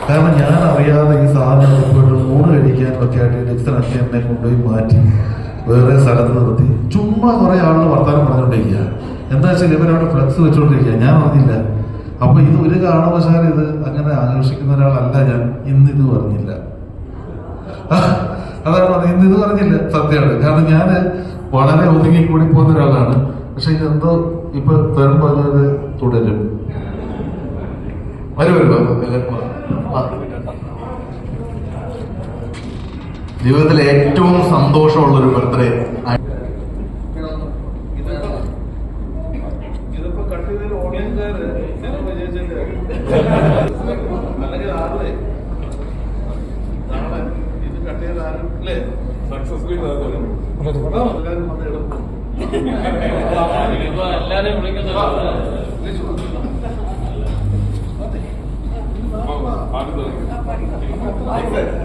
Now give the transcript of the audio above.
കാരണം ഞാൻ അറിയാതെ ഈ സാധനം പോയിട്ട് ഊണ് കഴിക്കാനും ഒക്കെ ആയിട്ട് ഡിക്സനൊക്കെ എന്നെ കൊണ്ടുപോയി മാറ്റി വേറെ സ്ഥലത്ത് നിർത്തി ചുമ്മാ കുറെ ആളുകൾ വർത്താനം പറഞ്ഞുകൊണ്ടിരിക്കുക. എന്താ വെച്ചാൽ ഇവരവിടെ ഫ്ലക്സ് വെച്ചുകൊണ്ടിരിക്കുക, ഞാൻ അറിഞ്ഞില്ല. അപ്പൊ ഇത് ഒരു കാരണവശാലും ഇത് അങ്ങനെ ആകർഷിക്കുന്ന ഒരാളല്ല ഞാൻ. ഇന്നിത് പറഞ്ഞില്ല, അതാണ് പറഞ്ഞത്. ഇന്നിത് പറഞ്ഞില്ല, സത്യമാണ്. കാരണം ഞാൻ വളരെ ഒതുങ്ങി കൂടി പോകുന്ന ഒരാളാണ്. പക്ഷെ ഇതെന്തോ ഇപ്പൊ വരുമ്പോ അത് തുടരും. ജീവിതത്തിലെ ഏറ്റവും സന്തോഷമുള്ളൊരു ബർത്ത്ഡേ എല്ലാരെയും വിളിക്കുന്ന Thank you.